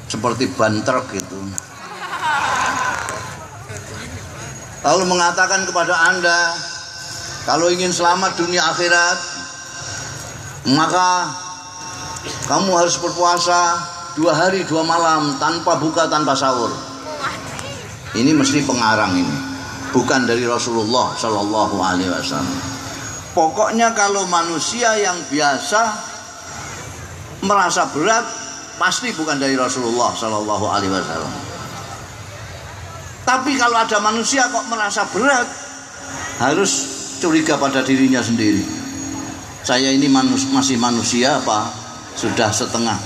seperti ban truk gitu. Lalu mengatakan kepada Anda, kalau ingin selamat dunia akhirat, maka kamu harus berpuasa 2 hari 2 malam tanpa buka, tanpa sahur. Ini mesti pengarang ini, bukan dari Rasulullah Shallallahu Alaihi Wasallam. Pokoknya kalau manusia yang biasa merasa berat, pasti bukan dari Rasulullah Shallallahu Alaihi Wasallam. Tapi kalau ada manusia kok merasa berat, harus curiga pada dirinya sendiri. Saya ini masih manusia apa sudah setengah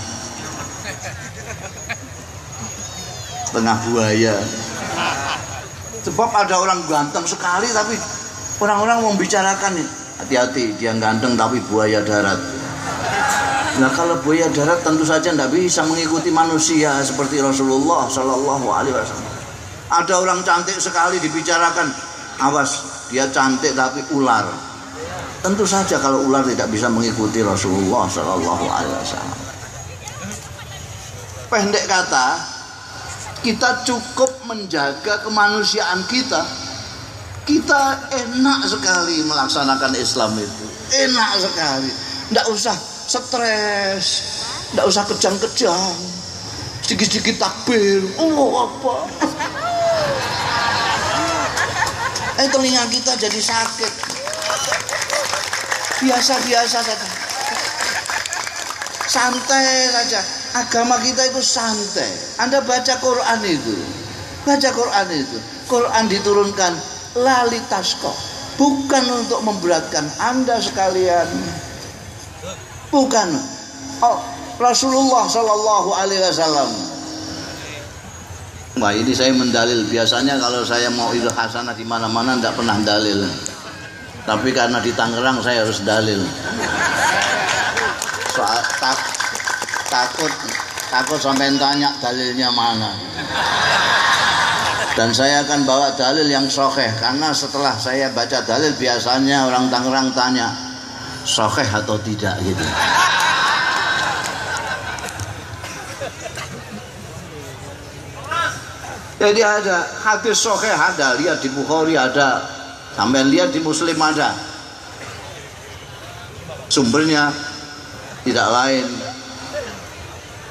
buaya? Sebab ada orang ganteng sekali tapi orang-orang membicarakan, hati-hati dia ganteng tapi buaya darat. Nah kalau buaya darat tentu saja tidak bisa mengikuti manusia seperti Rasulullah Shallallahu Alaihi Wasallam. Ada orang cantik sekali dibicarakan, awas dia cantik tapi ular. Tentu saja kalau ular tidak bisa mengikuti Rasulullah Shallallahu Alaihi Wasallam. Pendek kata, kita cukup menjaga kemanusiaan kita. Kita enak sekali melaksanakan Islam itu, enak sekali. Tidak usah stres, tidak usah kejang-kejang, sedikit-sedikit takbir, apa? Telinga kita jadi sakit. Biasa-biasa saja, santai saja. Agama kita itu santai. Anda baca Quran itu, Quran diturunkan lalitasqa, bukan untuk memberatkan Anda sekalian, bukan. Rasulullah Shallallahu Alaihi Wasallam. Wah, ini saya mendalil. Biasanya kalau saya mau idul hasanah di mana-mana tidak pernah dalil. Tapi karena di Tangerang saya harus dalil. Soal takut sampai tanya dalilnya mana. Dan saya akan bawa dalil yang sahih, karena setelah saya baca dalil biasanya orang Tangerang tanya sahih atau tidak gitu. Jadi ada hadis sahih, ada, lihat di Bukhari ada, sampai lihat di Muslim ada. Sumbernya tidak lain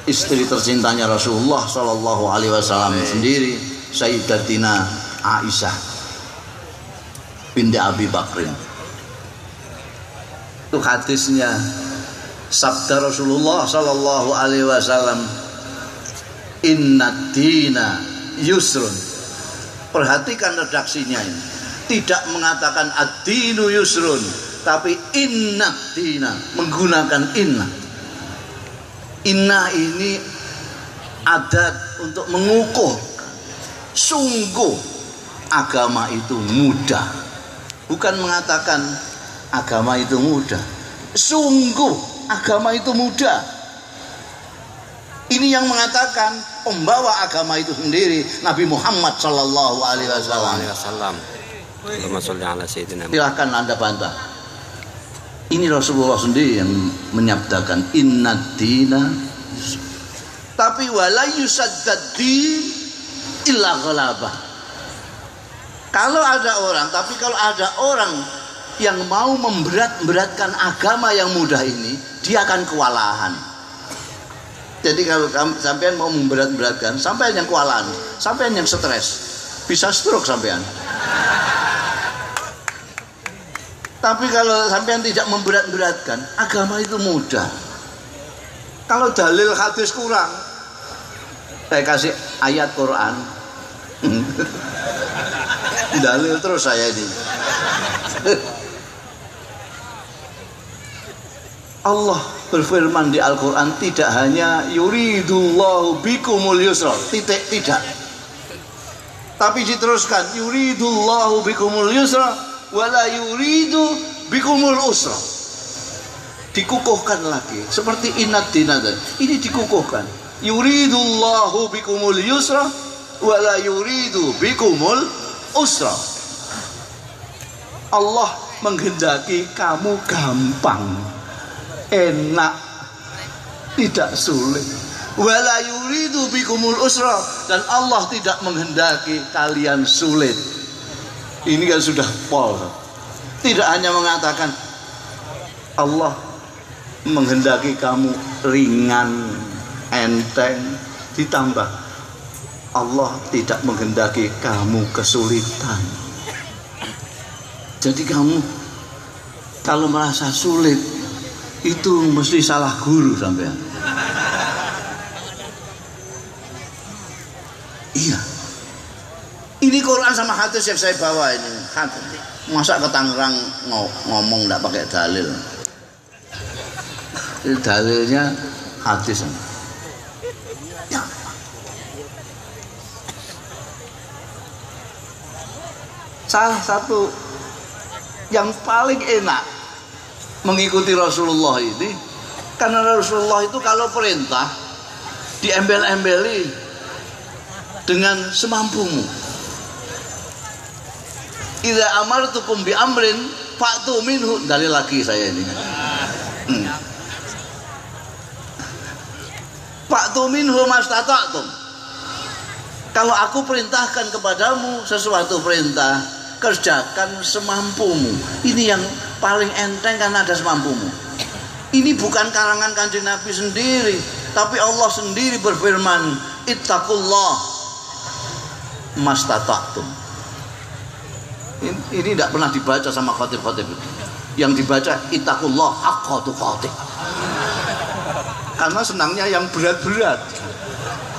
istri tercintanya Rasulullah Shallallahu Alaihi Wasallam sendiri, Sayyidatina Aisyah binti Abi Bakrin. Itu hadisnya, sabda Rasulullah Shallallahu Alaihi Wasallam, Inna dina yusrun. Perhatikan redaksinya ini, tidak mengatakan ad-dinu yusrun, tapi inna dina, menggunakan inna. Inna ini adat untuk mengukuh, sungguh agama itu mudah. Bukan mengatakan agama itu mudah, sungguh agama itu mudah. Ini yang mengatakan pembawa agama itu sendiri, Nabi Muhammad Sallallahu Alaihi Wasallam. Silahkan Anda bantah. Ini Rasulullah sendiri yang menyabdakan inna dina. Tapi wala yusaddad-din illa ghalabah. Kalau ada orang yang mau memberatkan agama yang mudah ini, dia akan kewalahan. Jadi kalau sampean mau memberatkan, sampean yang kewalahan, sampean yang stres, bisa stroke sampean. Tapi kalau sampean tidak memberatkan, agama itu mudah. Kalau dalil hadis kurang, saya kasih ayat Quran. Dalil terus saya ini. Allah berfirman di Al-Quran, tidak hanya yuridullahu bikumul yusra, titik, tidak. Tapi diteruskan, yuridullahu bikumul yusra wala yuridu bikumul usra. Dikukuhkan lagi, seperti inad dinad. Ini dikukuhkan, yuridullahu bikumul yusra wala yuridu bikumul usra. Allah menghendaki kamu gampang, enak, tidak sulit. Wala yuridu bikumul usra, dan Allah tidak menghendaki kalian sulit. Ini kan sudah pol. Tidak hanya mengatakan Allah menghendaki kamu ringan, enteng, ditambah Allah tidak menghendaki kamu kesulitan. Jadi kamu kalau merasa sulit itu mesti salah guru sampean. Iya. Ini Quran sama hadis yang saya bawa ini. Masa ke Tangerang ngomong enggak pakai dalil. Ini dalilnya hadis. Ya. Salah satu yang paling enak mengikuti Rasulullah ini, karena Rasulullah itu kalau perintah diembel-embeli dengan semampumu. Idza amartukum bi amrin fa'tu minhu, dalil lagi saya ini. Fa'tu minhu mastata'tum. Kalau aku perintahkan kepadamu sesuatu perintah, kerjakan semampumu. Ini yang paling enteng karena ada semampumu. Ini bukan karangan Kanjeng Nabi sendiri, tapi Allah sendiri berfirman, ittaqullah mastata'tum. Ini tidak pernah dibaca sama khatib-khatib. Yang dibaca ittaqullah haqqa tuqatih. Karena senangnya yang berat-berat.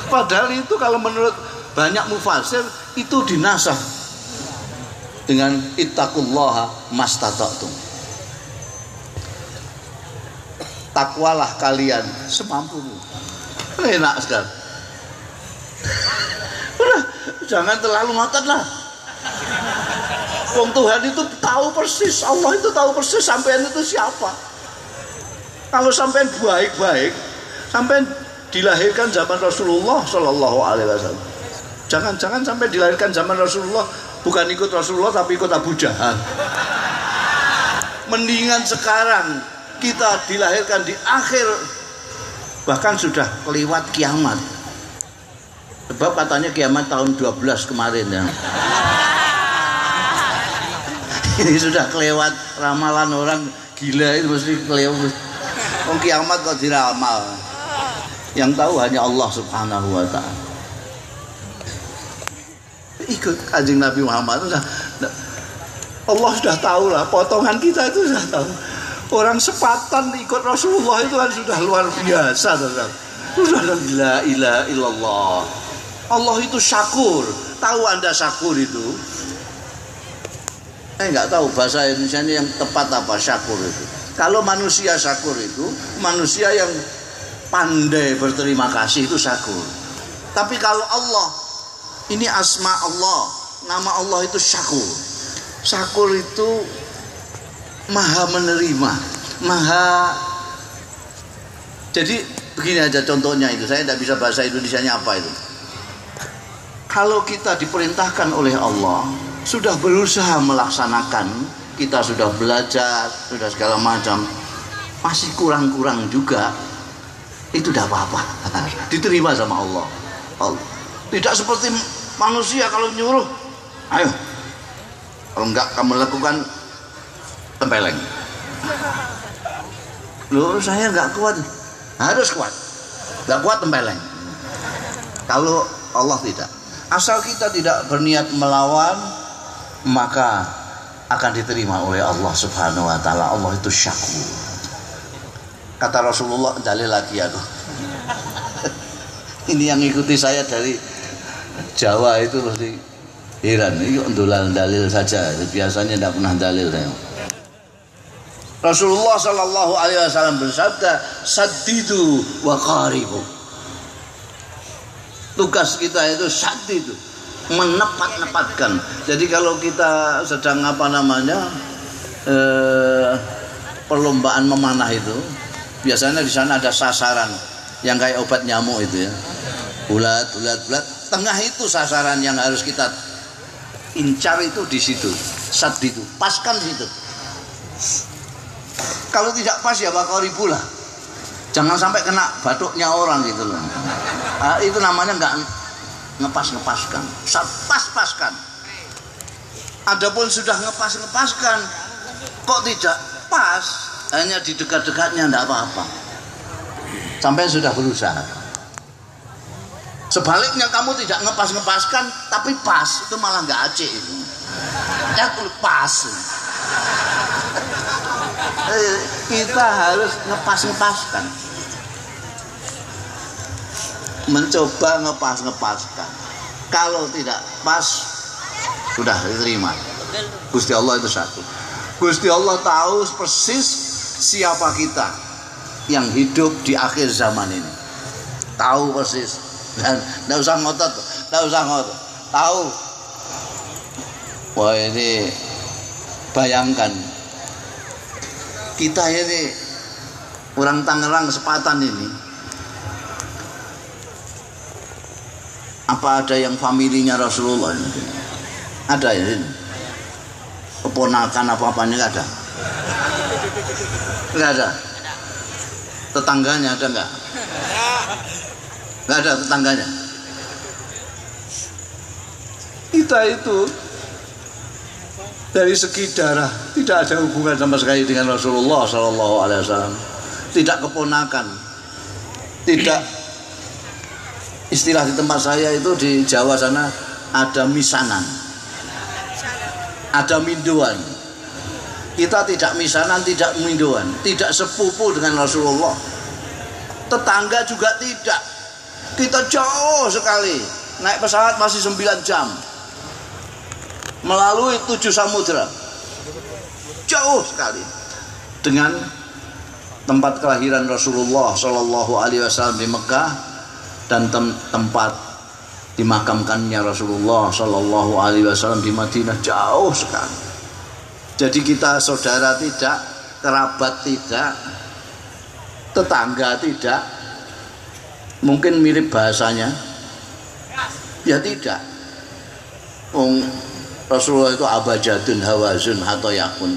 Padahal itu kalau menurut banyak mufasir itu dinasah dengan ittaqullaha mastata'tum. Takwalah kalian semampumu. Enak sekali. Udah, jangan terlalu ngotot lah. Wong Tuhan itu tahu persis, Allah itu tahu persis sampean itu siapa. Kalau sampean baik-baik, sampean dilahirkan zaman Rasulullah Shallallahu Alaihi Wasallam. Jangan-jangan sampai dilahirkan zaman Rasulullah bukan ikut Rasulullah tapi ikut Abu Jahal. Mendingan sekarang kita dilahirkan di akhir, bahkan sudah kelewat kiamat. Sebab katanya kiamat tahun 12 kemarin ya. Ini sudah kelewat ramalan orang gila itu mesti kelewat. Oh, kiamat kok diramal. Yang tahu hanya Allah Subhanahu wa taala. Ikut Kanjeng Nabi Muhammad sudah, Allah sudah tahu lah, potongan kita itu sudah tahu. Orang sepatan ikut Rasulullah itu kan sudah luar biasa, sudah la ilaha illallah. Allah itu syakur. Tahu Anda syakur itu? Saya nggak tahu bahasa Indonesia yang tepat apa syakur itu. Kalau manusia syakur itu manusia yang pandai berterima kasih, itu syakur. Tapi kalau Allah, ini asma Allah, nama Allah itu syakur. Syakur itu maha menerima, maha. Jadi begini aja contohnya itu, saya tidak bisa bahasa Indonesianya apa itu. Kalau kita diperintahkan oleh Allah, sudah berusaha melaksanakan, kita sudah belajar, sudah segala macam, masih kurang-kurang juga, itu tidak apa-apa, diterima sama Allah. Tidak seperti manusia kalau nyuruh, ayo, kalau enggak kamu lakukan, tempeleng. Loh, saya enggak kuat, harus kuat, enggak kuat tempeleng. Kalau Allah tidak, asal kita tidak berniat melawan, maka akan diterima oleh Allah Subhanahu wa taala. Allah itu syakur. Kata Rasulullah, dalil lagi aku. Ini yang ikuti saya dari Jawa itu pasti heran. Ini ondolan dalil saja. Biasanya tidak pernah dalil saya. Rasulullah Shallallahu Alaihi Wasallam bersabda, saddidu wa qaribu. Tugas kita itu saddidu, menepat-nepatkan. Jadi kalau kita sedang perlombaan memanah itu, biasanya di sana ada sasaran yang kayak obat nyamuk itu ya, bulat. Tengah itu sasaran yang harus kita incar, itu di situ. Sad itu, paskan di situ. Kalau tidak pas ya bakal ribu lah. Jangan sampai kena batuknya orang gitu loh. Itu namanya nggak ngepas-ngepaskan, pas-paskan. Adapun sudah ngepas-ngepaskan, kok tidak pas, hanya di dekat-dekatnya enggak apa-apa. Sampai sudah berusaha. Sebaliknya kamu tidak ngepas-ngepaskan tapi pas, itu malah nggak acik itu. Ya pas. Kita harus ngepas-ngepaskan. Mencoba ngepas-ngepaskan. Kalau tidak pas, sudah diterima. Gusti Allah itu satu. Gusti Allah tahu persis siapa kita yang hidup di akhir zaman ini. Tahu persis. Dan tidak usah ngotot, tahu. Wah, ini bayangkan kita ini orang Tangerang Sepatan ini, apa ada yang familinya Rasulullah ini? Ada ya ini? Keponakan apa-apanya nggak ada? Nggak ada. Tetangganya ada nggak? Nggak ada tetangganya. Kita itu dari segi darah tidak ada hubungan sama sekali dengan Rasulullah Sallallahu Alaihi Wasallam. Tidak keponakan, tidak. Istilah di tempat saya itu di Jawa sana ada misanan, ada minduan. Kita tidak misanan, tidak minduan, tidak sepupu dengan Rasulullah. Tetangga juga tidak. Kita jauh sekali, naik pesawat masih 9 jam melalui 7 samudra, jauh sekali dengan tempat kelahiran Rasulullah Shallallahu Alaihi Wasallam di Mekah dan tempat dimakamkannya Rasulullah Shallallahu Alaihi Wasallam di Madinah, jauh sekali. Jadi kita saudara tidak, kerabat tidak, tetangga tidak. Mungkin mirip bahasanya, ya tidak. Rasulullah itu abajadun hawazun atau yakun.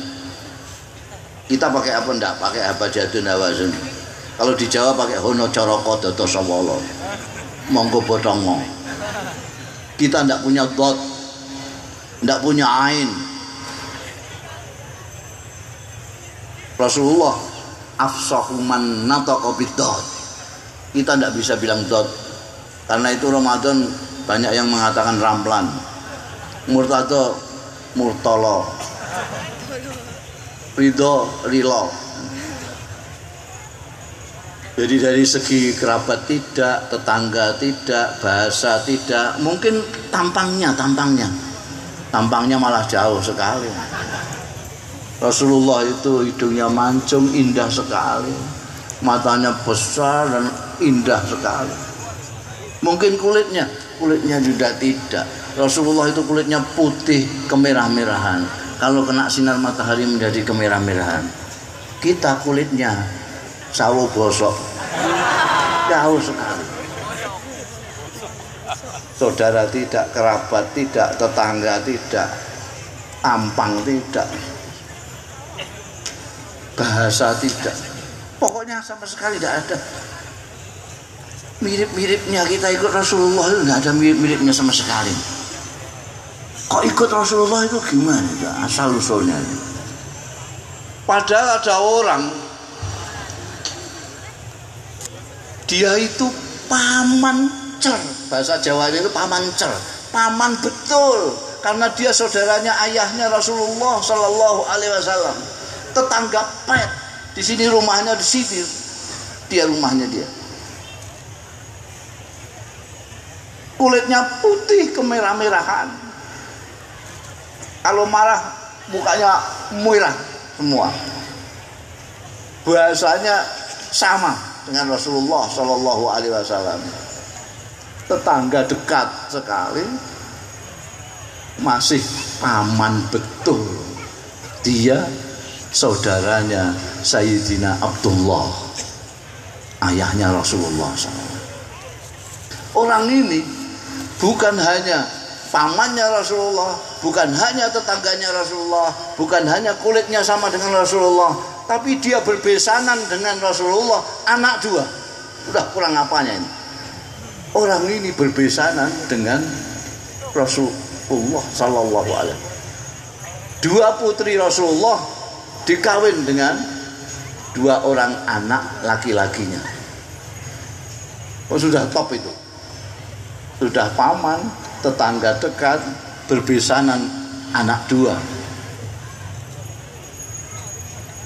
Kita pakai apa enggak? Pakai abajadun hawazun. Kalau di Jawa pakai hono coroko dodo sawolo, monggo botongo. Kita enggak punya dot, enggak punya ain. Rasulullah afsahu man nataqa bid-dot. Kita tidak bisa bilang dot, karena itu Ramadan banyak yang mengatakan ramplan, murtado, murtolo, ridho, rilo. Jadi dari segi kerabat tidak, tetangga tidak, bahasa tidak, mungkin tampangnya malah jauh sekali. Rasulullah itu hidungnya mancung, indah sekali, matanya besar dan indah sekali. Mungkin kulitnya juga tidak. Rasulullah itu kulitnya putih kemerah-merahan. Kalau kena sinar matahari menjadi kemerah-merahan. Kita kulitnya sawo bosok, jauh sekali. Saudara tidak, kerabat tidak, tetangga tidak, tampang tidak, bahasa tidak. Pokoknya sama sekali tidak ada mirip-miripnya. Kita ikut Rasulullah itu tidak ada mirip-miripnya sama sekali. Kok ikut Rasulullah itu gimana? Asal usulnya. Padahal ada orang, dia itu paman cer, bahasa Jawanya itu paman cer, paman betul, karena dia saudaranya ayahnya Rasulullah Sallallahu Alaihi Wasallam, tetangga pet. Di sini rumahnya, di sini dia rumahnya dia. Kulitnya putih kemerah-merahan. Kalau marah mukanya merah semua. Bahasanya sama dengan Rasulullah Shallallahu Alaihi Wasallam. Tetangga dekat sekali, masih paman betul. Dia saudaranya Sayyidina Abdullah, ayahnya Rasulullah SAW. Orang ini bukan hanya pamannya Rasulullah, bukan hanya tetangganya Rasulullah, bukan hanya kulitnya sama dengan Rasulullah, tapi dia berbesanan dengan Rasulullah, anak dua. Sudah kurang apanya ini? orang ini berbesanan dengan Rasulullah sallallahu alaihi wasallam. Dua putri Rasulullah dikawin dengan dua orang anak laki-lakinya. Oh, sudah top itu. Sudah paman, tetangga dekat, berbesanan anak dua.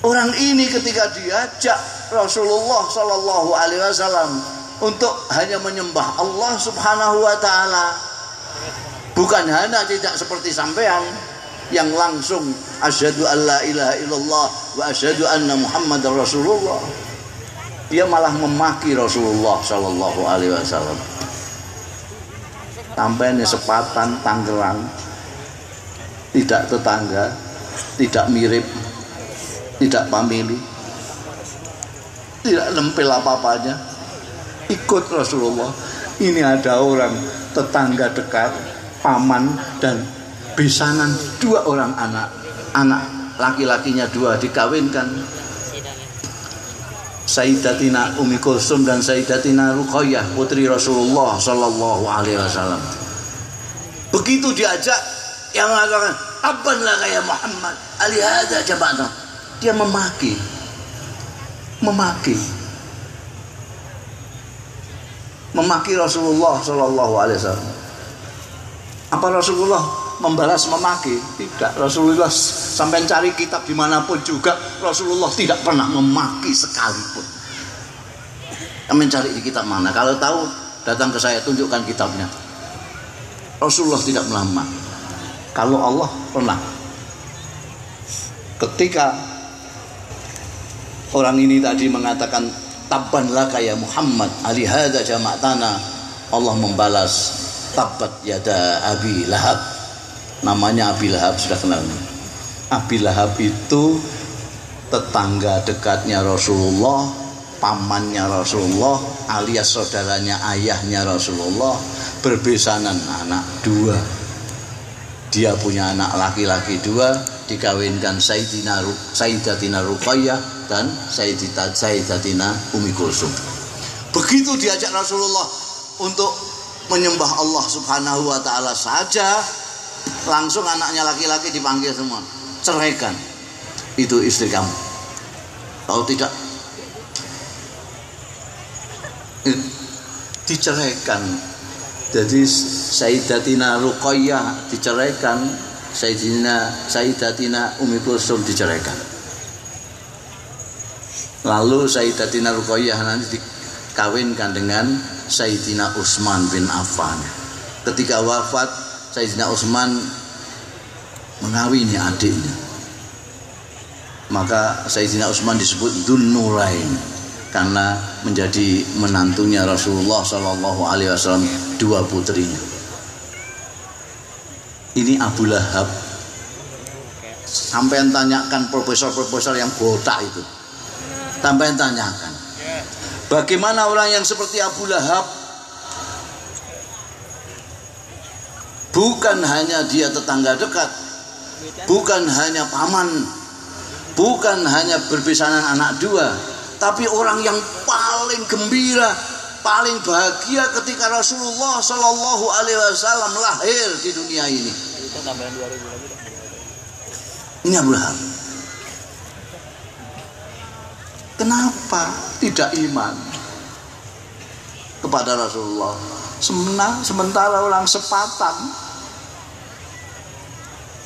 Orang ini ketika diajak Rasulullah sallallahu alaihi wasallam untuk hanya menyembah Allah Subhanahu wa taala, bukan hanya tidak seperti sampean yang langsung asyhadu alla ilaha illallah wa asyhadu anna muhammadar rasulullah. Dia malah memaki Rasulullah sallallahu alaihi wasallam. Sampainya sepatan Tangerang, tidak tetangga, tidak mirip, tidak famili, tidak lempel apa-apanya, ikut Rasulullah. Ini ada orang tetangga dekat, paman dan besanan dua orang anak laki-lakinya dua dikawinkan. Sayyidatina Ummi Kulsum dan Sayyidatina Ruqayyah putri Rasulullah sallallahu alaihi wasallam. Begitu diajak yang mengatakan tabban laka ya Muhammad ali hadza jabata, dia memaki Rasulullah sallallahu alaihi wasallam. Apa Rasulullah membalas memaki? Tidak. Rasulullah sampai cari kitab dimanapun juga Rasulullah tidak pernah memaki sekalipun. Kami cari di kitab mana? Kalau tahu datang ke saya, tunjukkan kitabnya. Rasulullah tidak pernah memaki. Kalau Allah pernah. Ketika orang ini tadi mengatakan tabban laka ya Muhammad ali hadza jama'tana, Allah membalas tabbat yada Abi Lahab. Namanya Abi Lahab, sudah kenal. Abi Lahab itu tetangga dekatnya Rasulullah, pamannya Rasulullah, alias saudaranya ayahnya Rasulullah, berbesanan anak dua. Dia punya anak laki-laki dua, dikawinkan Sayyidatina Ruqayyah dan Sayyidatina Ummi Kulsum. Begitu diajak Rasulullah untuk menyembah Allah Subhanahu wa taala saja, langsung anaknya laki-laki dipanggil semua, ceraikan itu istri kamu. Tahu tidak? Diceraikan. Jadi Sayyidatina Ruqayyah diceraikan, Sayyidatina Ummi Kulsum diceraikan. Lalu Sayyidatina Ruqayyah nanti dikawinkan dengan Sayyidina Utsman bin Affan. Ketika wafat, Sayyidina Utsman mengawini adiknya. Maka Sayyidina Utsman disebut Dzun Nurain karena menjadi menantunya Rasulullah sallallahu alaihi wasallam, dua putrinya. Ini Abu Lahab. Sampai tanyakan profesor-profesor yang botak itu. Sampai tanyakan. Bagaimana orang yang seperti Abu Lahab? Bukan hanya dia tetangga dekat, bukan hanya paman, bukan hanya berbesanan anak dua, tapi orang yang paling gembira, paling bahagia ketika Rasulullah Shallallahu Alaihi Wasallam lahir di dunia ini. Ini Abu Lahab. Kenapa tidak iman kepada Rasulullah? Sementara orang sepatan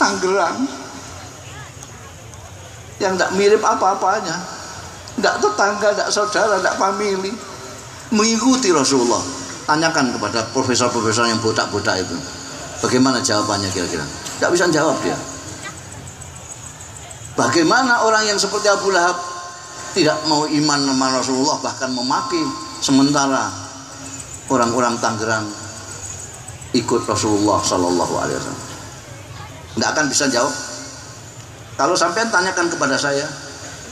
Tangerang yang tidak mirip apa-apanya, tidak tetangga, tidak saudara, tidak famili, mengikuti Rasulullah. Tanyakan kepada profesor-profesor yang botak-botak itu, bagaimana jawabannya kira-kira? Tidak bisa jawab dia. Bagaimana orang yang seperti Abu Lahab tidak mau iman sama Rasulullah, bahkan memaki, sementara orang-orang Tangerang ikut Rasulullah Sallallahu Alaihi Wasallam? Tidak akan bisa jawab. Kalau sampean tanyakan kepada saya,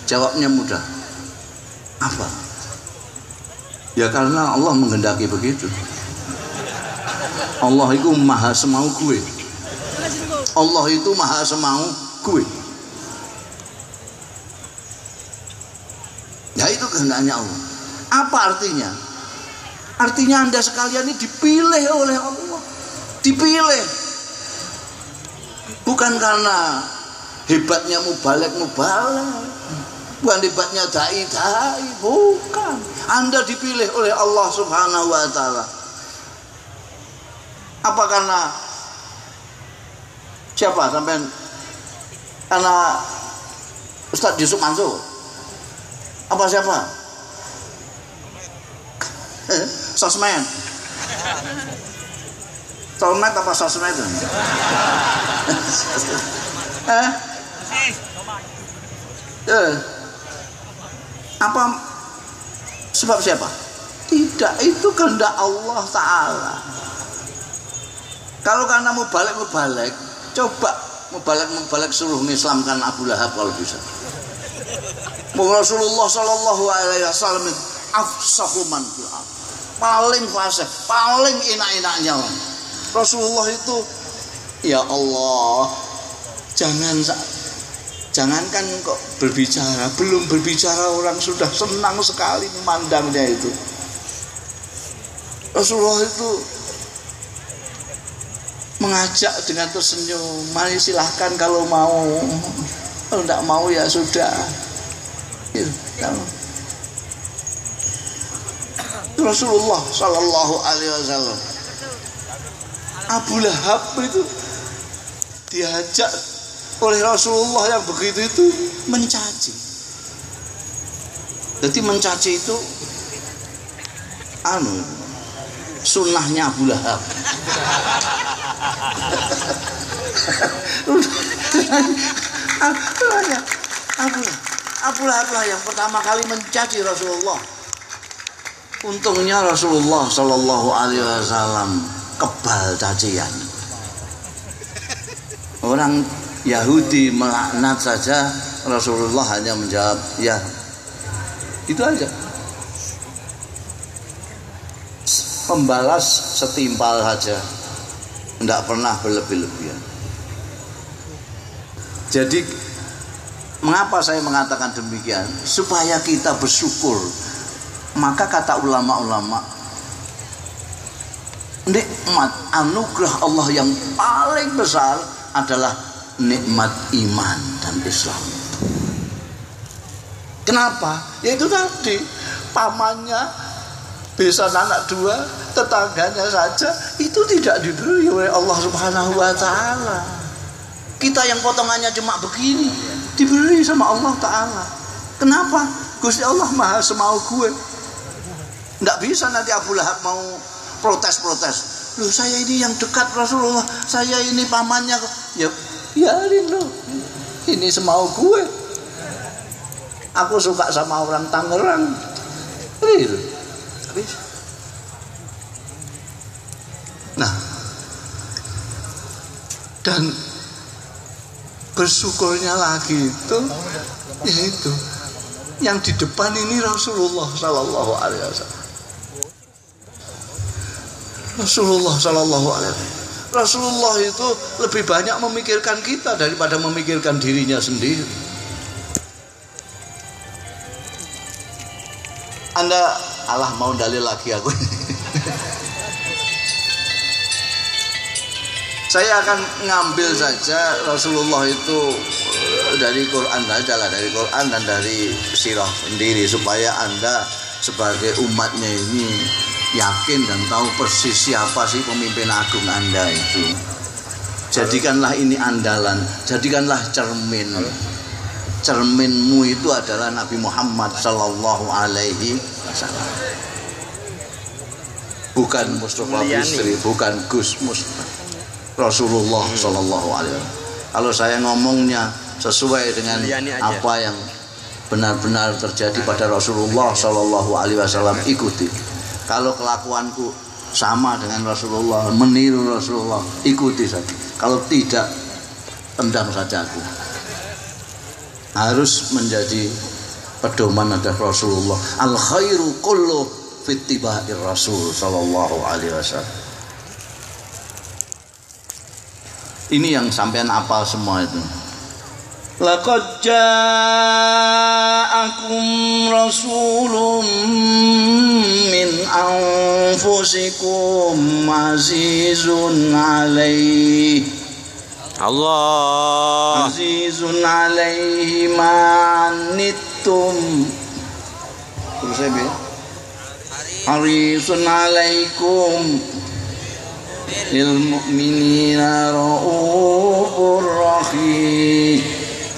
jawabnya mudah. Apa? Ya karena Allah menghendaki begitu. Allah itu maha semau gue. Allah itu maha semau gue. Ya itu kehendaknya Allah. Apa artinya? Artinya Anda sekalian ini dipilih oleh Allah. Dipilih. Bukan karena hebatnya mubalek. Bukan hebatnya dai. Bukan. Anda dipilih oleh Allah Subhanahu wa ta'ala. Apa karena siapa sampean? Karena Ustadz Yusuf Mansur? Apa siapa? Sosmed. Sosmed apa sosmed? Apa sebab siapa? Tidak, itu kehendak Allah Ta'ala. Kalau karena mubalek, coba mubalek suruh mengislamkan Abu Lahab kalau bisa. Rasulullah Sallallahu Alaihi Wasallam afsahu man fil ardh, paling fasih, paling enak-enaknya. Rasulullah itu, ya Allah, jangankan kok berbicara, belum berbicara orang sudah senang sekali memandangnya itu. Rasulullah itu mengajak dengan tersenyum, mari silahkan kalau mau, kalau tidak mau ya sudah. Rasulullah Sallallahu Alaihi Wasallam, Abu Lahab itu diajak oleh Rasulullah yang begitu itu mencaci. Jadi mencaci itu sunnahnya Abu Lahab. Abu Lahab lah yang pertama kali mencaci Rasulullah. Untungnya Rasulullah Sallallahu Alaihi Wasallam kebal cacian. Orang Yahudi melaknat saja, Rasulullah hanya menjawab ya, itu aja. Membalas setimpal saja, tidak pernah berlebih-lebihan. Jadi mengapa saya mengatakan demikian? Supaya kita bersyukur. Maka kata ulama-ulama, nikmat anugerah Allah yang paling besar adalah nikmat iman dan Islam. Kenapa? Ya itu tadi, pamannya besan anak dua, tetangganya saja itu tidak diberi oleh Allah Subhanahu wa ta'ala. Kita yang potongannya cuma begini diberi sama Allah Ta'ala. Kenapa? Gusti Allah maha semau gue. Nggak bisa nanti Abu Lahab mau protes. Loh, saya ini yang dekat Rasulullah, saya ini pamannya. Ya biarin loh, ini semau gue. Aku suka sama orang Tangerang. Real. Nah, dan bersyukurnya lagi itu, yaitu yang di depan ini Rasulullah Sallallahu Alaihi Wasallam. Rasulullah Sallallahu Alaihi Wasallam. Rasulullah itu lebih banyak memikirkan kita daripada memikirkan dirinya sendiri. Anda mau dalil lagi aku. Saya akan ngambil saja Rasulullah itu dari Quran saja lah, dari Quran dan dari sirah sendiri, supaya Anda sebagai umatnya ini yakin dan tahu persis siapa sih pemimpin agung Anda itu. Jadikanlah ini andalan, jadikanlah cermin. Cerminmu itu adalah Nabi Muhammad Sallallahu Alaihi Wasallam. Bukan Mustafa Bisri, bukan Gus Mustafa. Rasulullah Sallallahu Alaihi Wasallam. Kalau saya ngomongnya sesuai dengan apa yang benar-benar terjadi pada Rasulullah Sallallahu Alaihi Wasallam, ikuti. Kalau kelakuanku sama dengan Rasulullah, meniru Rasulullah, ikuti saja. Kalau tidak, tendang saja aku. Harus menjadi pedoman adalah Rasulullah. Al khairu kullu fi ittiba'ir Rasul Sallallahu Alaihi Wasallam. Ini yang sampean apal semua itu. Laqad ja'akum rasulun min anfusikum azizun alaihi Allah azizun alaihi ma'anittum terus saya harisun alaikum lil mu'minina raufur rahim.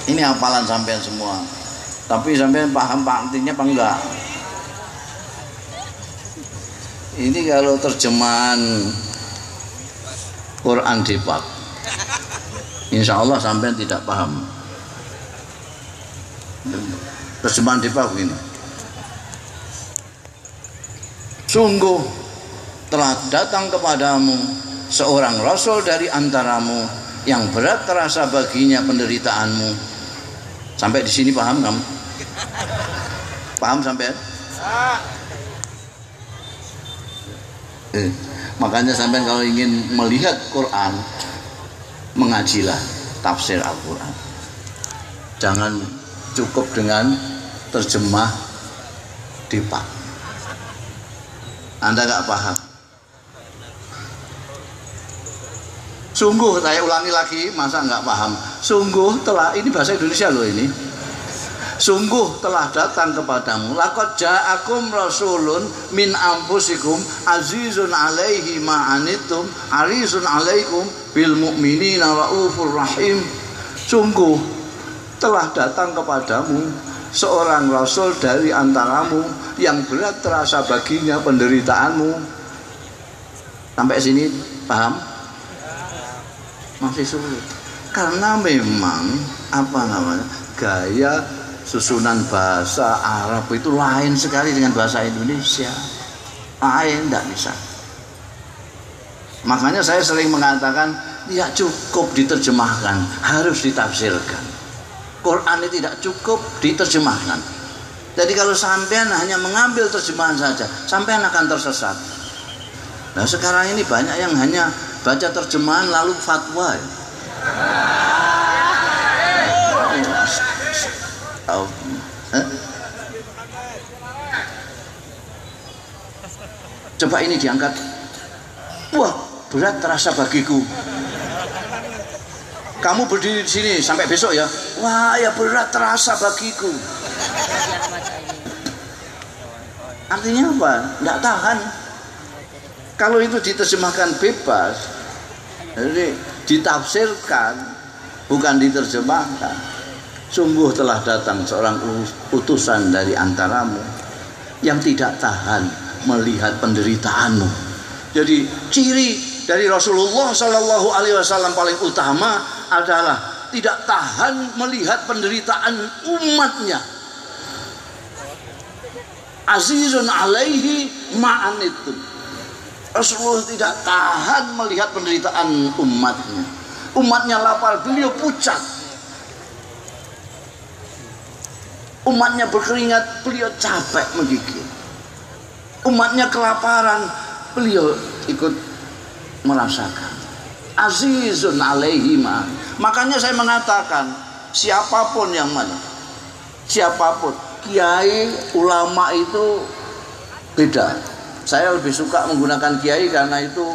Ini hafalan sampean semua. Tapi sampean paham artinya apa enggak? Ini kalau terjemahan Quran Depak, insya Allah sampean tidak paham. Terjemahan Depak begini. Sungguh telah datang kepadamu seorang rasul dari antaramu yang berat terasa baginya penderitaanmu. Sampai di sini paham kamu? Paham sampai? Makanya sampai kalau ingin melihat Quran, mengajilah tafsir Al-Quran. Jangan cukup dengan terjemah Depak. Anda gak paham. Sungguh, saya ulangi lagi, masa nggak paham? Sungguh telah, ini bahasa Indonesia loh ini. Sungguh telah datang kepadamu, laqad ja'akum rasulun min anfusikum azizun alaihi ma'anittum harisun alaikum bil mu'minina raufur rahim. Sungguh telah datang kepadamu seorang rasul dari antaramu yang berat terasa baginya penderitaanmu. Sampai sini paham? Masih sulit karena memang gaya susunan bahasa Arab itu lain sekali dengan bahasa Indonesia, lain, tidak bisa. Makanya saya sering mengatakan tidak cukup diterjemahkan, harus ditafsirkan. Quran ini tidak cukup diterjemahkan. Jadi kalau sampean hanya mengambil terjemahan saja, sampean akan tersesat. Nah sekarang ini banyak yang hanya baca terjemahan lalu fatwa. Coba ini diangkat. Wah, berat terasa bagiku. Kamu berdiri di sini sampai besok ya. Wah, ya berat terasa bagiku. Artinya apa? Tidak tahan. Kalau itu diterjemahkan bebas, jadi ditafsirkan, bukan diterjemahkan. Sungguh telah datang seorang utusan dari antaramu yang tidak tahan melihat penderitaanmu. Jadi ciri dari Rasulullah Shallallahu Alaihi Wasallam paling utama adalah tidak tahan melihat penderitaan umatnya. Azizun alaihi ma'anittum. Rasulullah tidak tahan melihat penderitaan umatnya. Umatnya lapar, beliau pucat. Umatnya berkeringat, beliau capek menggigil. Umatnya kelaparan, beliau ikut merasakan. Azizun alaihi ma. Makanya saya mengatakan, siapapun yang mana, siapapun, kiai, ulama itu beda. Saya lebih suka menggunakan kiai karena itu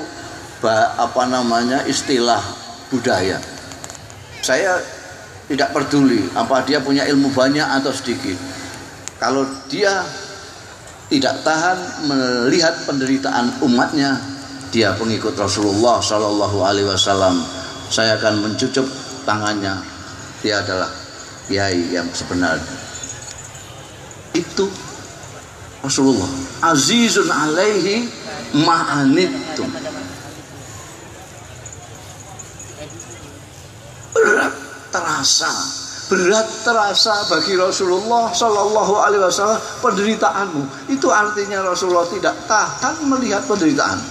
istilah budaya. Saya tidak peduli apa dia punya ilmu banyak atau sedikit. Kalau dia tidak tahan melihat penderitaan umatnya, dia pengikut Rasulullah Shallallahu Alaihi Wasallam. Saya akan mencucuk tangannya. Dia adalah kiai yang sebenarnya. Itu Rasulullah. Azizun alaihi ma'anittum. Berat terasa bagi Rasulullah Shallallahu Alaihi Wasallam penderitaanmu. Itu artinya Rasulullah tidak tahan melihat penderitaan.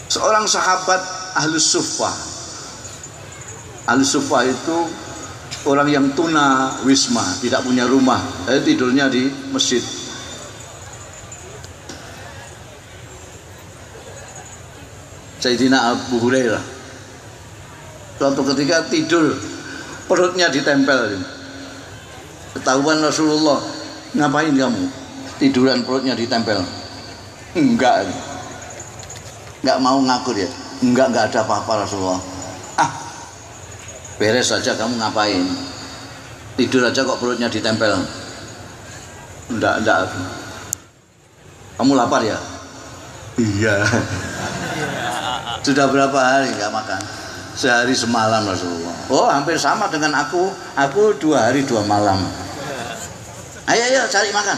Seorang sahabat Ahlus Suffah. Ahlus Suffah itu orang yang tuna wisma, tidak punya rumah, tidurnya di masjid. Sayyidina Abu Hurairah suatu ketika tidur perutnya ditempel. Ketahuan Rasulullah, ngapain kamu tiduran perutnya ditempel? Enggak mau ngaku dia. Enggak ada apa-apa Rasulullah. Beres saja, kamu ngapain? Tidur aja kok perutnya ditempel. Enggak. Kamu lapar ya? Iya. Sudah berapa hari enggak makan? Sehari semalam Rasulullah. Oh, hampir sama dengan aku. Aku 2 hari 2 malam. Ayo cari makan.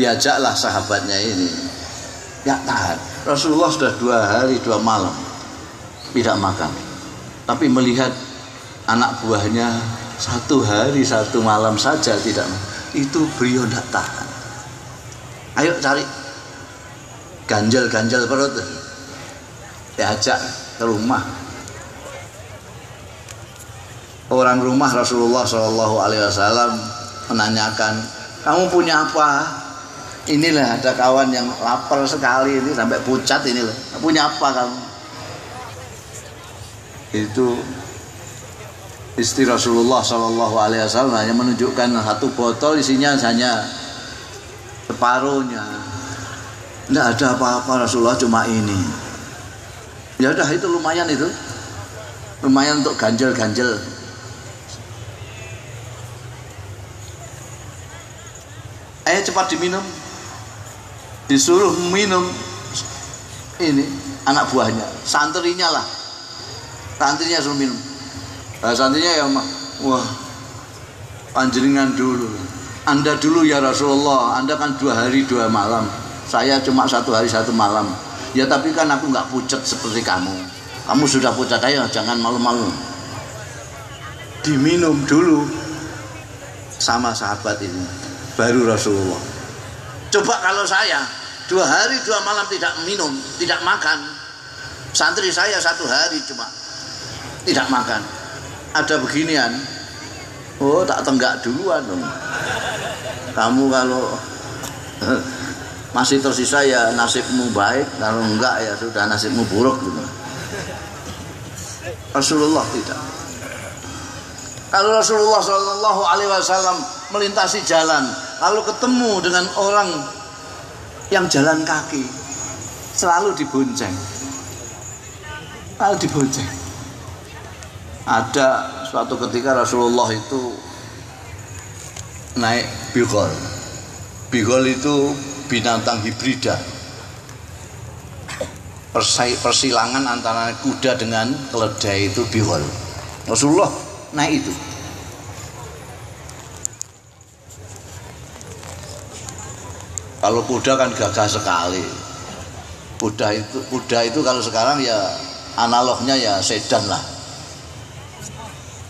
Diajaklah sahabatnya ini. Ya tahan. Rasulullah sudah 2 hari 2 malam tidak makan. Tapi melihat anak buahnya 1 hari 1 malam saja tidak makan, itu beliau tidak tahan. Ayo cari ganjel perut. Diajak ke rumah. Orang rumah Rasulullah SAW menanyakan, kamu punya apa? Inilah ada kawan yang lapar sekali ini sampai pucat ini loh. Punya apa kamu? Itu istri Rasulullah SAW hanya menunjukkan 1 botol, isinya hanya separuhnya. Tidak ada apa-apa Rasulullah, cuma ini. Ya udah, itu lumayan untuk ganjel. Ayo cepat diminum. Disuruh minum ini anak buahnya, santrinya suruh minum. Santrinya ya wah, panjenengan dulu, Anda dulu ya Rasulullah, Anda kan 2 hari 2 malam, saya cuma 1 hari 1 malam. Ya tapi kan aku nggak pucat seperti kamu sudah pucat, ayo jangan malu-malu. Diminum dulu sama sahabat ini, baru Rasulullah. Coba kalau saya 2 hari 2 malam tidak minum, tidak makan. Santri saya 1 hari cuma tidak makan. Ada beginian. Oh, tak tenggak duluan dong. Kamu kalau masih tersisa ya nasibmu baik, kalau enggak ya sudah nasibmu buruk gitu. Rasulullah tidak. Kalau Rasulullah SAW melintasi jalan, lalu ketemu dengan orang yang jalan kaki, selalu dibonceng. Ada suatu ketika Rasulullah itu naik bighal. Bighal itu binatang hibrida, persilangan antara kuda dengan keledai, itu bighal. Rasulullah naik itu. Kalau kuda kan gagah sekali. Kuda itu kalau sekarang ya analognya ya sedan lah.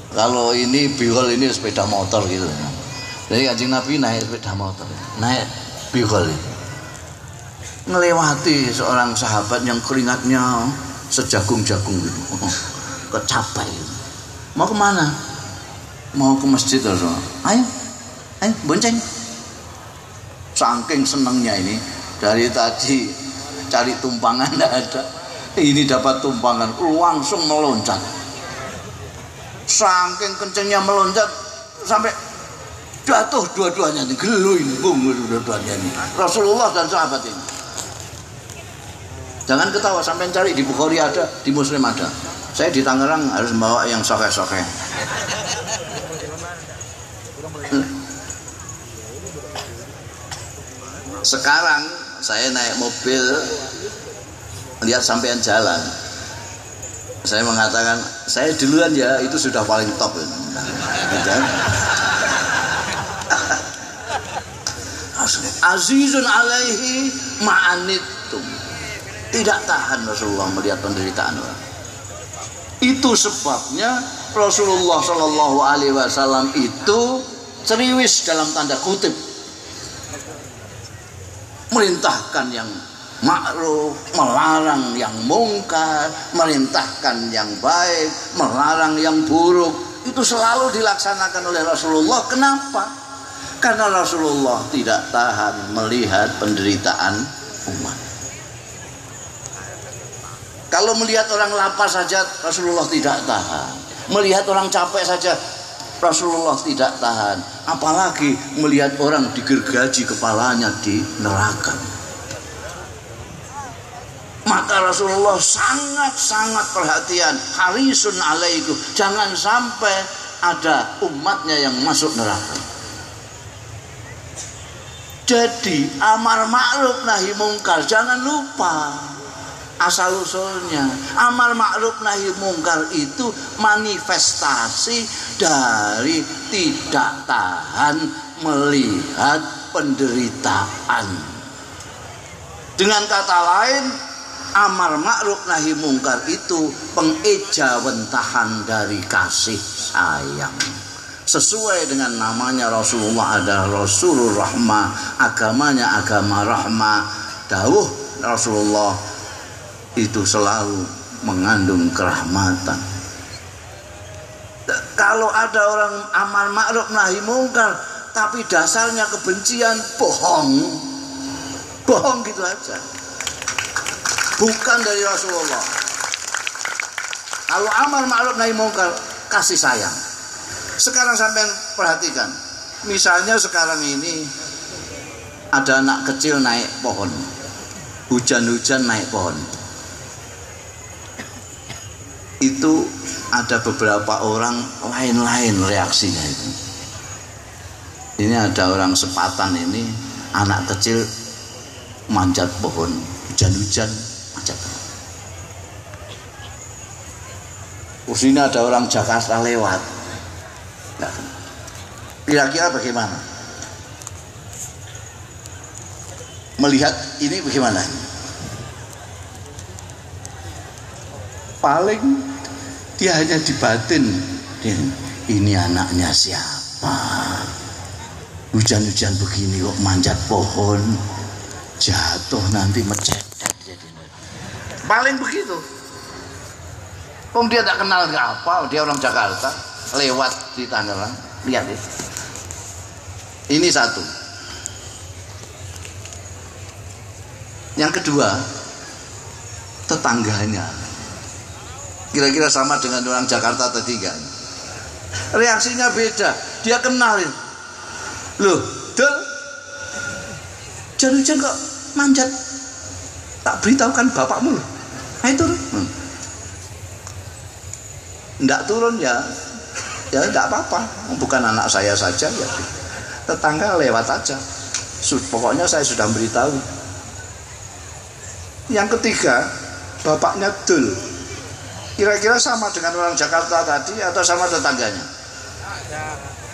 Kalau ini bighal ini sepeda motor gitu. Jadi Kanjeng Nabi naik sepeda motor, naik bighal. Melewati seorang sahabat yang keringatnya sejagung-jagung gitu. Kecapai gitu. Mau kemana? Mau ke masjid Rasulullah. Ayo bonceng. Saking senengnya ini, dari tadi cari tumpangan tidak ada, ini dapat tumpangan, langsung meloncat. Saking kencengnya meloncat sampai jatuh dua-duanya nih, geluin dua-duanya ini. Rasulullah dan sahabat ini. Jangan ketawa, sampai cari di Bukhari ada, di Muslim ada. Saya di Tangerang harus bawa yang sokeh-sokeh. Sekarang saya naik mobil, lihat sampean jalan, saya mengatakan saya duluan ya, itu sudah paling top. Azizun alaihi ma'anittum. Tidak tahan Rasulullah melihat penderitaan orang. Itu sebabnya Rasulullah SAW itu ceriwis dalam tanda kutip, merintahkan yang ma'ruf, melarang yang mungkar, merintahkan yang baik, melarang yang buruk. Itu selalu dilaksanakan oleh Rasulullah. Kenapa? Karena Rasulullah tidak tahan melihat penderitaan umat. Kalau melihat orang lapar saja Rasulullah tidak tahan. Melihat orang capek saja Rasulullah tidak tahan, apalagi melihat orang digergaji kepalanya di neraka. Maka Rasulullah sangat-sangat perhatian, harisun alaikum, jangan sampai ada umatnya yang masuk neraka. Jadi amar ma'ruf nahi mungkar jangan lupa asal usulnya. Amar ma'ruf nahi mungkar itu manifestasi dari tidak tahan melihat penderitaan. Dengan kata lain, amar ma'ruf nahi mungkar itu pengejawentahan dari kasih sayang. Sesuai dengan namanya Rasulullah adalah Rasulur Rahmah, agamanya agama rahmah. Dawuh Rasulullah itu selalu mengandung kerahmatan. Kalau ada orang amar ma'ruf nahi mungkar tapi dasarnya kebencian, bohong gitu aja, bukan dari Rasulullah. Kalau amar ma'ruf nahi mungkar kasih sayang. Sekarang sampai perhatikan, misalnya sekarang ini ada anak kecil naik pohon, hujan-hujan naik pohon, itu ada beberapa orang lain-lain reaksinya itu. Ini ada orang sepatan ini, anak kecil manjat pohon, hujan-hujan manjat pohon. Terus ini ada orang Jakarta lewat. Kira-kira bagaimana? Melihat ini bagaimana? Paling dia hanya dibatin, ini anaknya siapa? Hujan-hujan begini kok manjat pohon, jatuh nanti mecetet. Paling begitu. Dia tak kenal apa, dia orang Jakarta, lewat di Tangerang, lihat ya. Ini satu. Yang kedua, tetangganya. Kira-kira sama dengan orang Jakarta tadi kan? Reaksinya beda. Dia kenalin. Loh, Dul, hujan-hujan kok manjat? Tak beritahukan bapakmu loh. Ayo turun. Nggak turun ya nggak apa-apa. Bukan anak saya saja ya. Tetangga lewat aja. Pokoknya saya sudah beritahu. Yang ketiga, bapaknya Dul. Kira-kira sama dengan orang Jakarta tadi atau sama tetangganya?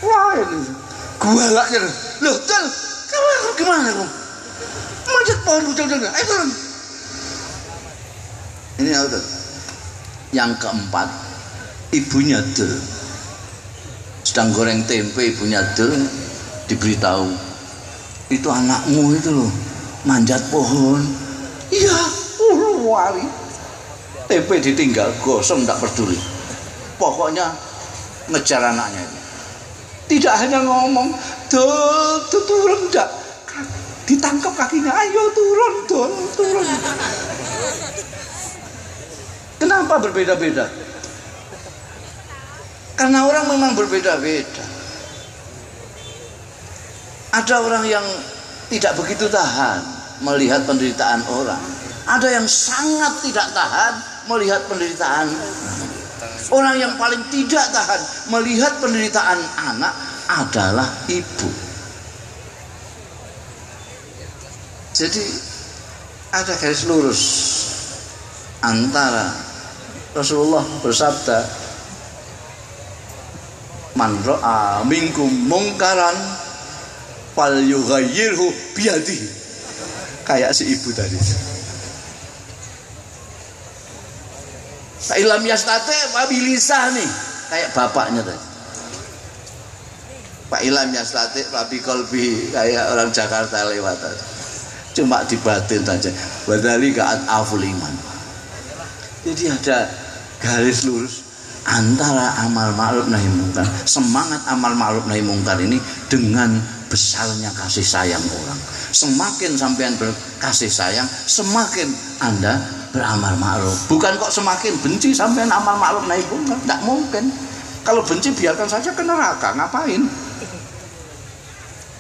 Wah ini gualaknya. Loh Dul, kamu gimana kamu? Manjat pohon hujan-hujan. Ayo turun. Ini auto. Yang keempat, ibunya Dul sedang goreng tempe, ibunya Dul diberitahu, itu anakmu itu loh manjat pohon. Iya, wali. Tempe ditinggal, gosong, tidak peduli. Pokoknya ngejar anaknya itu. Tidak hanya ngomong, Dul, turun enggak. Ditangkap kakinya, ayo turun, Dul, turun. Kenapa berbeda-beda? Karena orang memang berbeda-beda. Ada orang yang tidak begitu tahan melihat penderitaan orang. Ada yang sangat tidak tahan melihat penderitaan. Orang yang paling tidak tahan melihat penderitaan anak adalah ibu. Jadi ada garis lurus antara Rasulullah bersabda, man ra'a minkum mungkaran fal yughayyirhu biyadihi. Kayak si ibu tadi. Fa ilam yastati fa bilisani, kayak bapaknya tadi. Fa ilam yastati fa biqalbi, kayak orang Jakarta lewat tadi. Cuma dibatin saja. Wadzalika aful iman. Jadi ada garis lurus antara amal ma'ruf nahi mungkar. Semangat amal ma'ruf nahi mungkar ini dengan besarnya kasih sayang orang. Semakin sampean berkasih sayang, semakin Anda beramal ma'ruf. Bukan kok semakin benci sampai amal ma'ruf naik bunga, tidak mungkin. Kalau benci biarkan saja ke neraka, ngapain?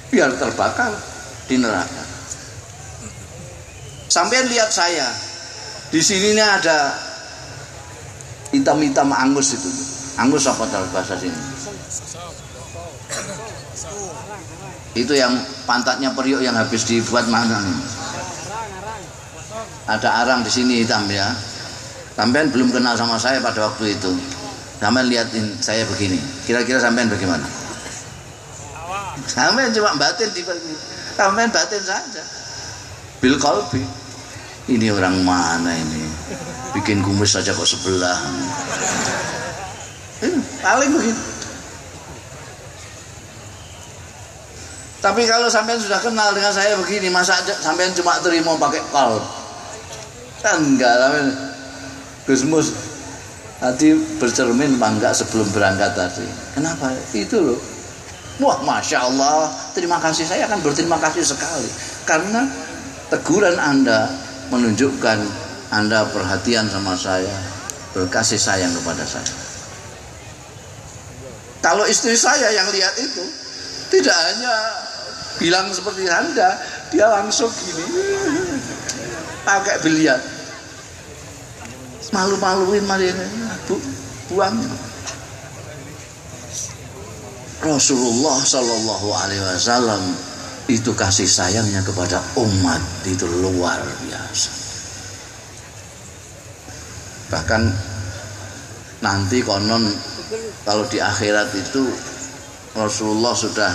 Biar terbakar di neraka. Sampai lihat saya, di sini ada hitam-hitam angus itu. Angus apa bahasa sini? Itu yang pantatnya periuk yang habis dibuat mana? Ada arang di sini hitam ya. Sampean belum kenal sama saya pada waktu itu. Sampean lihatin saya begini. Kira-kira sampean bagaimana? Sampean cuma batin di sampean batin saja. Bil qalbi. Ini orang mana ini? Bikin kumis saja kok sebelah. Paling begitu. Tapi kalau sampean sudah kenal dengan saya begini, masa sampean cuma terima pakai qalb? Kan enggak, sampean Gusmus tadi bercermin apa enggak sebelum berangkat tadi? Kenapa? Itu loh. Wah, Masya Allah, terima kasih, saya akan berterima kasih sekali karena teguran Anda menunjukkan Anda perhatian sama saya, berkasih sayang kepada saya. Kalau istri saya yang lihat itu, tidak hanya bilang seperti Anda, dia langsung gini pakai biliar, malu-maluin buang. Rasulullah Shallallahu Alaihi Wasallam itu kasih sayangnya kepada umat itu luar biasa. Bahkan nanti konon kalau di akhirat itu Rasulullah sudah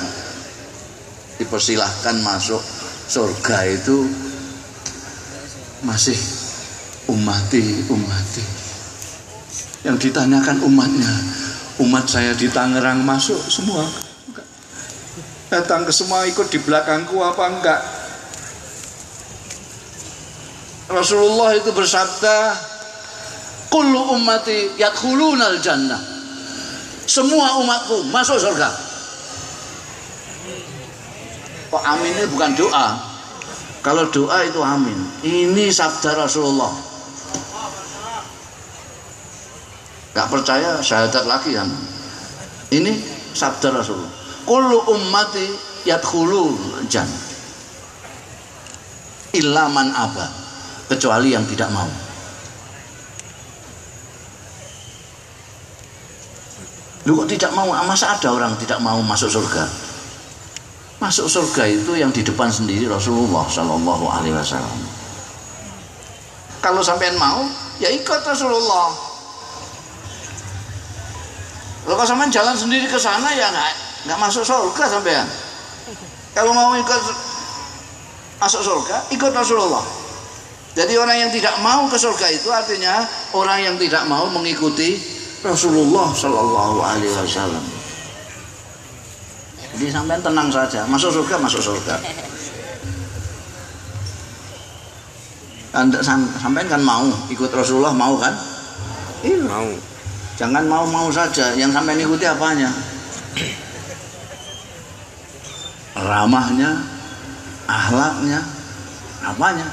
dipersilahkan masuk surga itu masih umati. Yang ditanyakan umatnya, umat saya di Tangerang masuk semua? Datang ke semua ikut di belakangku apa enggak? Rasulullah itu bersabda, kullu ummati yadkhulunal jannah. Semua umatku masuk surga. Kok amin ini bukan doa? Kalau doa itu amin. Ini sabda Rasulullah. Gak percaya syahadat lagi kan? Ini sabda Rasulullah. Kullu ummati yadkhulul jannah illa man aba, kecuali yang tidak mau. Lu kok tidak mau? Masa ada orang tidak mau masuk surga? Masuk surga itu yang di depan sendiri Rasulullah Shallallahu Alaihi Wasallam. Kalau sampean mau, ya ikut Rasulullah. Kalau sampean jalan sendiri ke sana ya nggak masuk surga sampean. Kalau mau ikut masuk surga, ikut Rasulullah. Jadi orang yang tidak mau ke surga itu artinya orang yang tidak mau mengikuti Rasulullah Shallallahu Alaihi Wasallam. Jadi sampean tenang saja, masuk surga, masuk surga. Sampean kan mau ikut Rasulullah, mau kan? Iya. Mau. Jangan mau-mau saja, yang sampean ikuti apanya? Ramahnya, akhlaknya, apanya?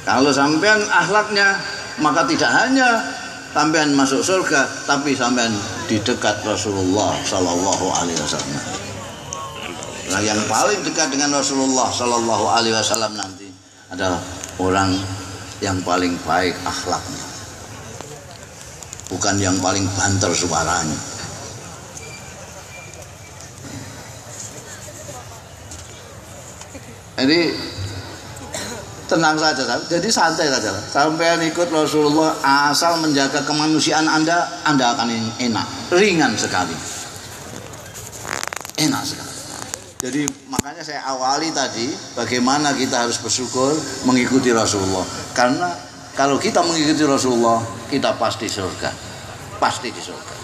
Kalau sampean akhlaknya, maka tidak hanya sampean masuk surga, tapi sampean di dekat Rasulullah Sallallahu Alaihi Wasallam. Nah, yang paling dekat dengan Rasulullah Sallallahu Alaihi Wasallam nanti adalah orang yang paling baik akhlaknya, bukan yang paling banter suaranya. Jadi tenang saja, jadi santai saja. Sampai ikut Rasulullah asal menjaga kemanusiaan Anda akan enak, ringan sekali, enak sekali. Jadi makanya saya awali tadi bagaimana kita harus bersyukur mengikuti Rasulullah. Karena kalau kita mengikuti Rasulullah, kita pasti surga, pasti di surga.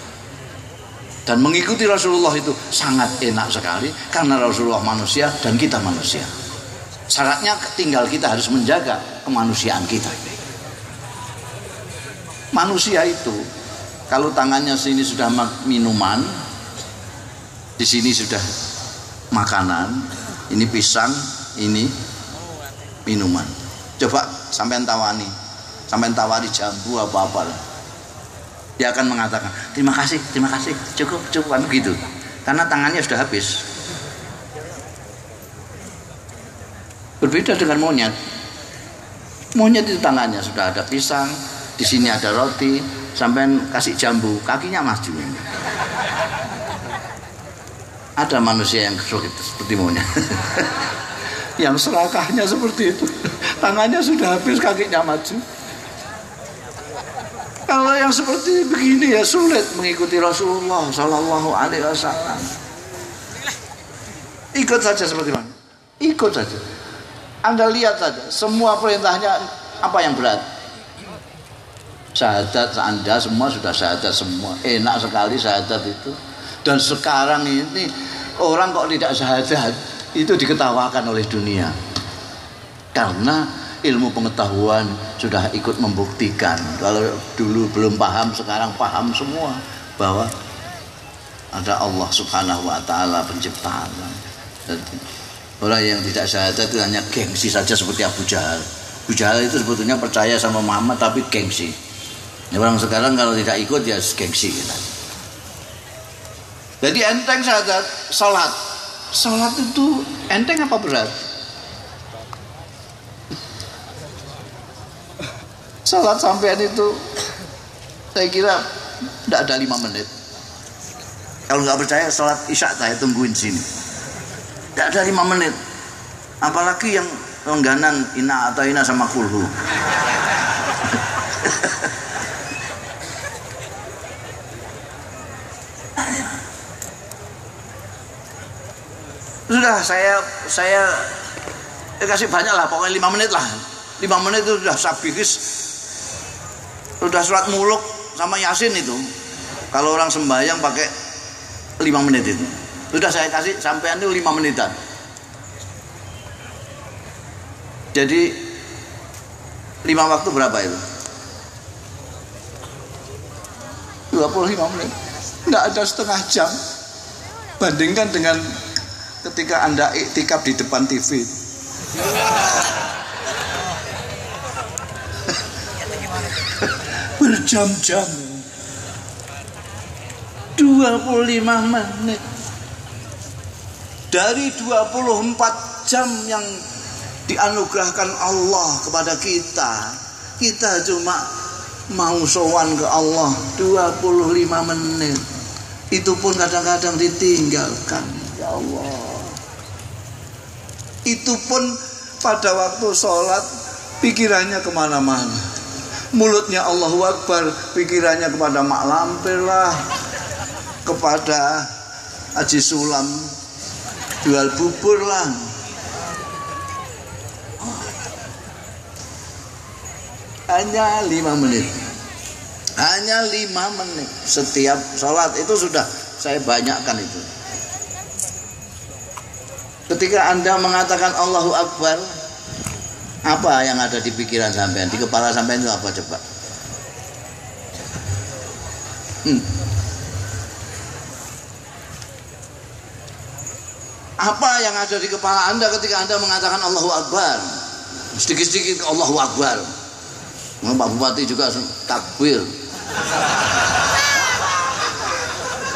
Dan mengikuti Rasulullah itu sangat enak sekali karena Rasulullah manusia dan kita manusia. Syaratnya tinggal kita harus menjaga kemanusiaan kita. Manusia itu kalau tangannya sini sudah minuman, di sini sudah makanan, ini pisang, ini minuman. Coba sampean tawari jambu apa-apa. Dia akan mengatakan, terima kasih, cukup kan begitu. Karena tangannya sudah habis. Berbeda dengan monyet. Monyet itu tangannya sudah ada pisang, di sini ada roti, sampean kasih jambu, kakinya maju. Ada manusia yang sulit seperti monyet. Yang serakahnya seperti itu. Tangannya sudah habis, kakinya maju. Kalau yang seperti begini ya sulit mengikuti Rasulullah Sallallahu Alaihi Wasallam. Ikut saja seperti mana? Ikut saja. Anda lihat saja, semua perintahnya apa yang berat? Syahadat Anda semua sudah syahadat semua. Enak sekali syahadat itu. Dan sekarang ini orang kok tidak syahadat itu diketawakan oleh dunia. Karena ilmu pengetahuan sudah ikut membuktikan. Kalau dulu belum paham, sekarang paham semua bahwa ada Allah Subhanahu wa taala pencipta alam. Jadi orang yang tidak syahadat itu hanya gengsi saja seperti Abu Jahal. Abu Jahal itu sebetulnya percaya sama Muhammad tapi gengsi. Orang sekarang kalau tidak ikut ya gengsi gitu. Jadi enteng syahadat, salat. Salat itu enteng apa berat? Salat sampean itu saya kira tidak ada 5 menit. Kalau nggak percaya salat isya saya tungguin sini. Tidak ada 5 menit. Apalagi yang langganan Inna Ataina sama Kulhu. Sudah saya kasih banyak lah, pokoknya 5 menit lah. 5 menit itu sudah sabihis. Sudah surat muluk sama Yasin itu. Kalau orang sembahyang pakai 5 menit itu. Sudah saya kasih sampean itu 5 menitan. Jadi 5 waktu berapa itu? 25 menit. Tidak ada setengah jam. Bandingkan dengan ketika Anda iktikaf di depan TV. Berjam-jam. 25 menit. Dari 24 jam yang dianugerahkan Allah kepada kita, kita cuma mau sowan ke Allah 25 menit. Itu pun kadang-kadang ditinggalkan. Ya Allah. Itu pun pada waktu sholat pikirannya kemana-mana. Mulutnya Allahu Akbar, pikirannya kepada Mak Lampir lah, kepada Haji Sulam jual bubur lah. Hanya 5 menit. Hanya 5 menit setiap sholat itu sudah saya banyakkan itu. Ketika Anda mengatakan Allahu Akbar, apa yang ada di pikiran sampean, di kepala sampean itu apa coba? Apa yang ada di kepala Anda ketika Anda mengatakan Allahu Akbar? Sedikit-sedikit Allahu Akbar. Pak Bupati juga takbir.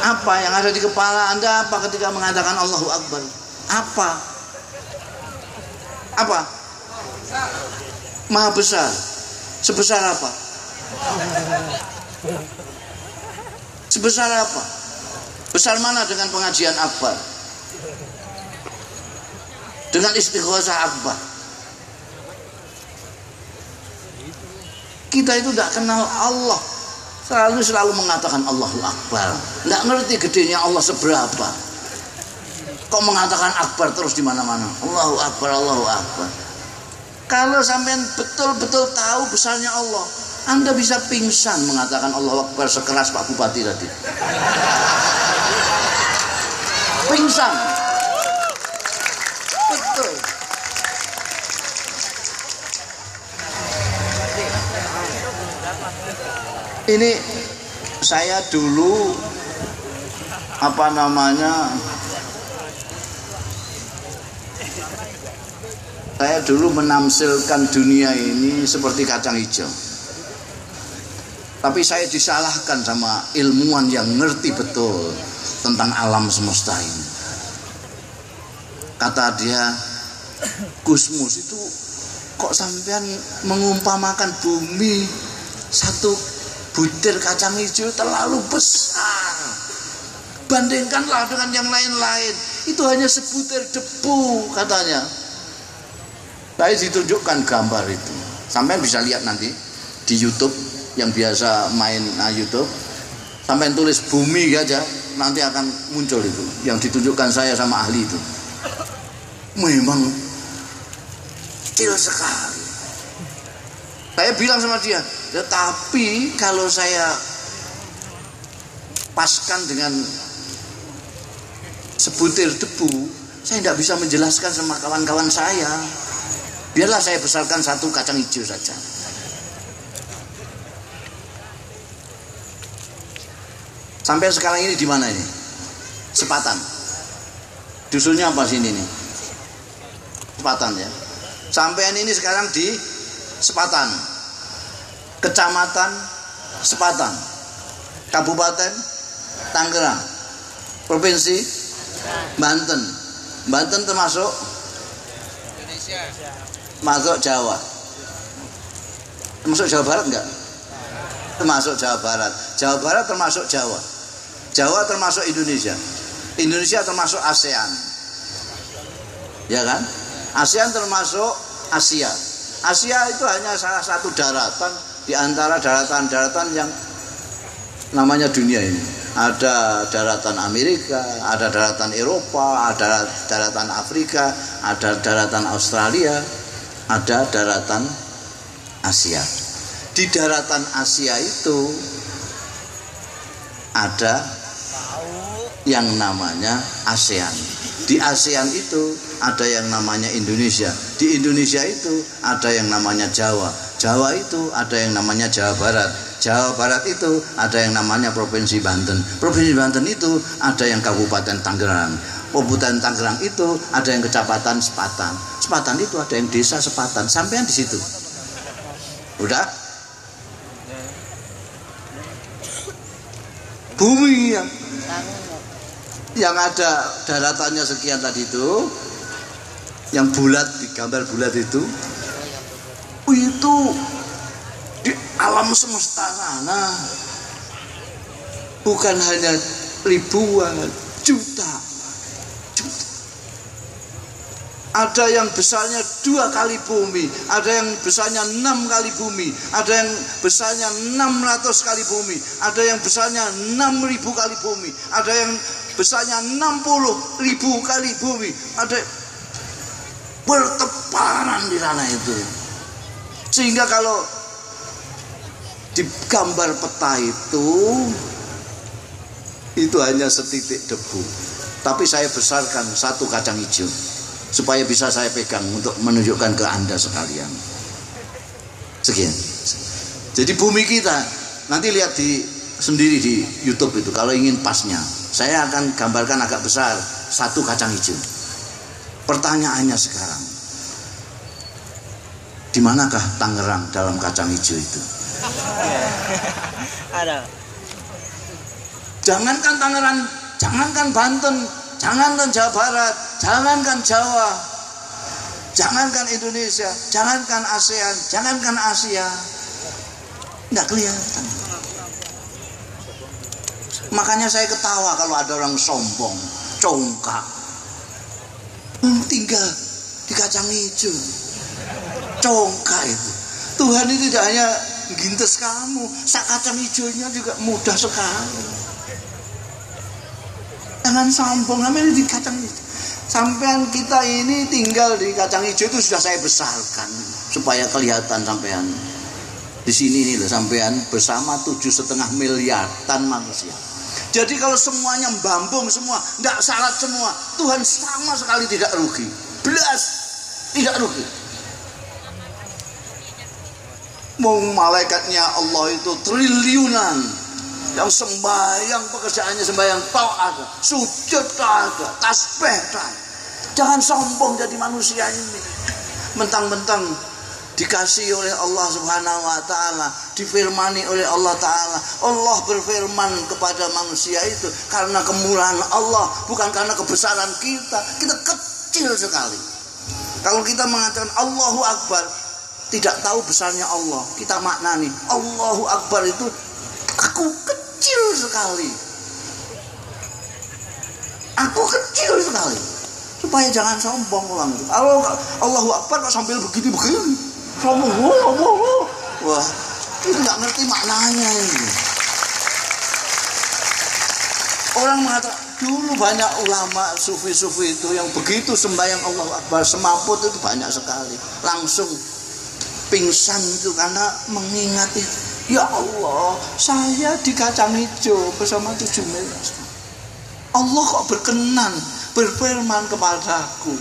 Apa yang ada di kepala Anda apa ketika mengatakan Allahu Akbar? Apa? Maha besar. Sebesar apa? Sebesar apa? Besar mana dengan pengajian akbar? Dengan istighosah akbar? Kita itu tidak kenal Allah. Selalu mengatakan Allahu Akbar. Tidak ngerti gedenya Allah seberapa. Kok mengatakan akbar terus di mana-mana? Allahu Akbar, Allahu Akbar. Kalau sampean betul-betul tahu besarnya Allah, Anda bisa pingsan mengatakan Allahu Akbar sekeras Pak Bupati tadi. Pingsan. Betul. Ini saya dulu Saya dulu menamsilkan dunia ini seperti kacang hijau. Tapi saya disalahkan sama ilmuwan yang ngerti betul tentang alam semesta ini. Kata dia, Gusmus itu kok sampean mengumpamakan bumi satu butir kacang hijau terlalu besar. Bandingkanlah dengan yang lain-lain. Itu hanya sebutir debu katanya. Saya ditunjukkan gambar itu. Sampai bisa lihat nanti di YouTube yang biasa main YouTube. Sampai tulis bumi aja nanti akan muncul itu. Yang ditunjukkan saya sama ahli itu. Memang kecil sekali. Saya bilang sama dia, tetapi kalau saya paskan dengan sebutir debu, saya tidak bisa menjelaskan sama kawan-kawan saya. Biarlah saya besarkan satu kacang hijau saja. Sampai sekarang ini di mana ini? Sepatan. Dusunnya apa sini nih? Sepatan ya. Sampean ini sekarang di Sepatan. Kecamatan Sepatan. Kabupaten Tangerang. Provinsi Banten. Banten termasuk Indonesia. Masuk Jawa. Termasuk Jawa Barat enggak? Termasuk Jawa Barat. Jawa Barat termasuk Jawa. Jawa termasuk Indonesia. Indonesia termasuk ASEAN. Ya kan? ASEAN termasuk Asia. Asia itu hanya salah satu daratan di antara daratan-daratan yang namanya dunia ini. Ada daratan Amerika, ada daratan Eropa, ada daratan Afrika, ada daratan Australia, ada daratan Asia. Di daratan Asia itu ada yang namanya ASEAN. Di ASEAN itu ada yang namanya Indonesia. Di Indonesia itu ada yang namanya Jawa. Jawa itu ada yang namanya Jawa Barat. Jawa Barat itu ada yang namanya Provinsi Banten. Provinsi Banten itu ada yang Kabupaten Tangerang. Kabupaten Tangerang itu ada yang Kecamatan Sepatan. Sepatan itu ada yang Desa Sepatan. Sampean di situ. Udah? Bumi yang ada daratannya sekian tadi itu, yang bulat, digambar bulat itu di alam semesta sana bukan hanya ribuan, juta. Ada yang besarnya 2 kali bumi, ada yang besarnya 6 kali bumi, ada yang besarnya 600 kali bumi, ada yang besarnya 6.000 kali bumi, ada yang besarnya 60.000 kali bumi, ada bertebaran di sana itu. Sehingga kalau digambar peta itu hanya setitik debu. Tapi saya besarkan satu kacang hijau supaya bisa saya pegang untuk menunjukkan ke Anda sekalian. Sekian. Jadi bumi kita nanti lihat sendiri di YouTube itu kalau ingin pasnya. Saya akan gambarkan agak besar satu kacang hijau. Pertanyaannya sekarang, di manakah Tangerang dalam kacang hijau itu? Ada. Jangankan Tangerang, jangankan Banten, jangankan Jawa Barat, jangankan Jawa, jangankan Indonesia, jangankan ASEAN, jangankan Asia, nggak kelihatan. Makanya saya ketawa kalau ada orang sombong, congkak, tinggal di kacang hijau, congkak itu. Tuhan itu tidak hanya gintes kamu, sak kacang hijaunya juga mudah sekali. Jangan sombong, namanya di kacang hijau. Sampean kita ini tinggal di kacang hijau itu sudah saya besarkan supaya kelihatan sampean. Di sini nih loh sampean bersama 7,5 miliaran manusia. Jadi kalau semuanya bambung semua, tidak syarat semua, Tuhan sama sekali tidak rugi. Belas tidak rugi. Mau malaikatnya Allah itu triliunan, yang sembahyang pekerjaannya sembahyang taat, sujud taat, tasbih taat. Jangan sombong jadi manusia ini. mentang-mentang dikasih oleh Allah Subhanahu wa taala, difirmani oleh Allah taala. Allah berfirman kepada manusia itu karena kemurahan Allah, bukan karena kebesaran kita. Kita kecil sekali. Kalau kita mengatakan Allahu Akbar, tidak tahu besarnya Allah. Kita maknani Allahu Akbar itu aku kecil sekali. Aku kecil sekali. Supaya jangan sombong orang itu. Allahu Akbar kok sambil begini-begini. Sombong, wah, itu nggak ngerti maknanya ini. Orang mengatakan dulu banyak ulama sufi-sufi itu yang begitu sembahyang Allahu Akbar semaput itu banyak sekali, langsung pingsan itu karena mengingat itu. Ya Allah, saya di kacang hijau bersama 7 miliar. Allah kok berkenan berfirman kepadaku.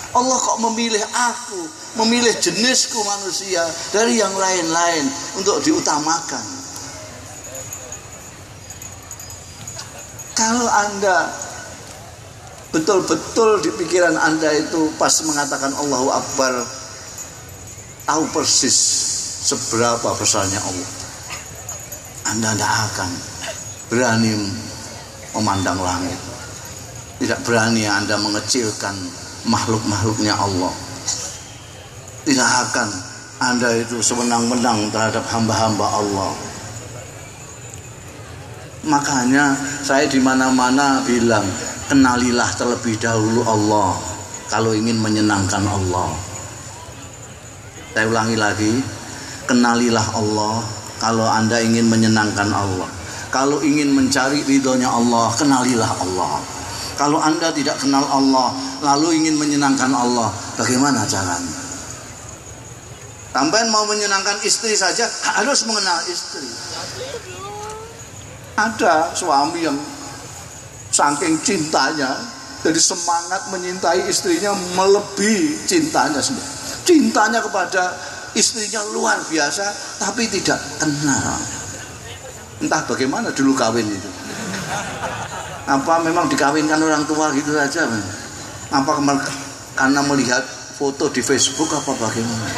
Allah kok memilih aku, memilih jenisku manusia dari yang lain-lain untuk diutamakan. Kalau Anda betul-betul di pikiran Anda itu pas mengatakan Allahu Akbar, tahu persis seberapa besarnya Allah, Anda tidak akan berani memandang langit. Tidak berani Anda mengecilkan makhluk-makhluknya Allah. Tidak akan Anda itu sewenang-wenang terhadap hamba-hamba Allah. Makanya saya di mana-mana bilang, kenalilah terlebih dahulu Allah kalau ingin menyenangkan Allah. Saya ulangi lagi, kenalilah Allah kalau Anda ingin menyenangkan Allah. Kalau ingin mencari ridhonya Allah, kenalilah Allah. Kalau Anda tidak kenal Allah lalu ingin menyenangkan Allah, bagaimana caranya? Sampai mau menyenangkan istri saja harus mengenal istri. Ada suami yang saking cintanya jadi semangat menyintai istrinya melebihi cintanya sendiri. Cintanya kepada istrinya luar biasa, tapi tidak kenal. Entah bagaimana dulu kawin itu. Apa memang dikawinkan orang tua gitu saja? Apa karena melihat foto di Facebook apa bagaimana?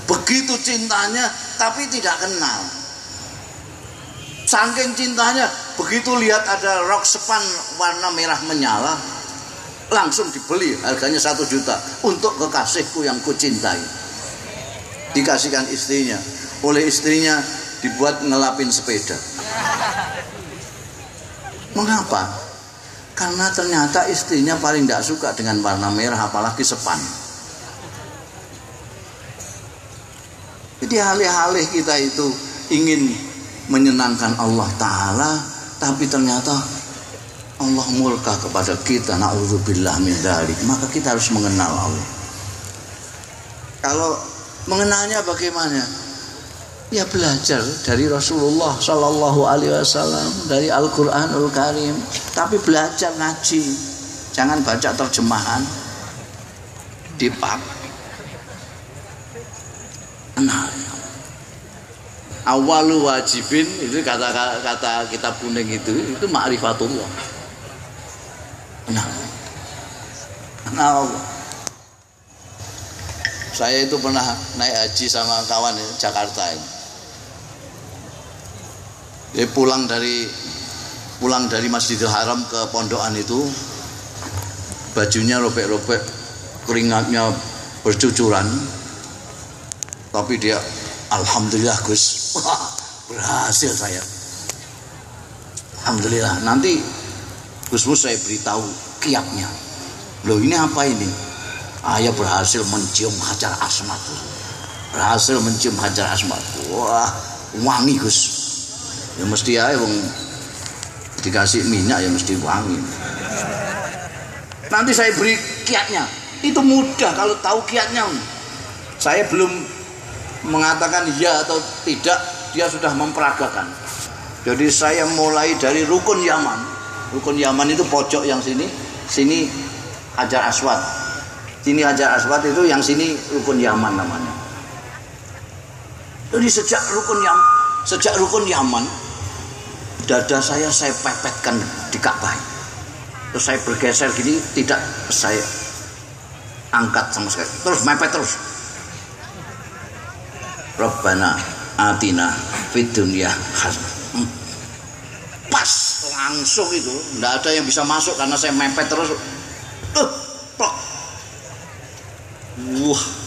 Begitu cintanya tapi tidak kenal. Saking cintanya, begitu lihat ada rok sepan warna merah menyala, langsung dibeli, harganya 1 juta untuk kekasihku yang kucintai. Dikasihkan istrinya, oleh istrinya dibuat ngelapin sepeda. Mengapa? Karena ternyata istrinya paling tidak suka dengan warna merah, apalagi sepan. Jadi alih-alih kita itu ingin menyenangkan Allah Ta'ala, tapi ternyata Allah murka kepada kita, na'udzubillah min dzalik. Maka kita harus mengenal Allah. Kalau mengenalnya bagaimana? Ya belajar dari Rasulullah Sallallahu Alaihi Wasallam, dari Al-Quranul Karim. Tapi belajar ngaji, jangan baca terjemahan dipak. Nah, awalu wajibin itu kata kitab kuning itu ma'rifatullah. Nah, Allah. Saya itu pernah naik haji sama kawan di Jakarta ini. Dia pulang dari Masjidil Haram ke Pondokan itu, bajunya robek-robek, keringatnya bercucuran, tapi dia alhamdulillah Gus, wah, berhasil saya. Alhamdulillah. Nanti Gus saya beritahu kiatnya. Loh ini apa ini? Ayah berhasil mencium Hajar Aswad. Berhasil mencium Hajar Aswad. Wah, wangi Gus. Ya mesti aja wong dikasih minyak ya mesti wangi. Nanti saya beri kiatnya. Itu mudah kalau tahu kiatnya. Saya belum mengatakan ya atau tidak, dia sudah memperagakan. Jadi saya mulai dari rukun Yaman. Rukun Yaman itu pojok yang sini Hajar Aswad. Sini Hajar Aswad itu, yang sini rukun Yaman namanya. Jadi sejak rukun Yaman, dada saya pepetkan di Ka'bah. Terus saya bergeser gini, tidak, saya angkat sama sekali, terus mepet terus. Rabbana atina fid dunya hasanah. Pas langsung itu, enggak ada yang bisa masuk karena saya mepet terus. Plok. Wah.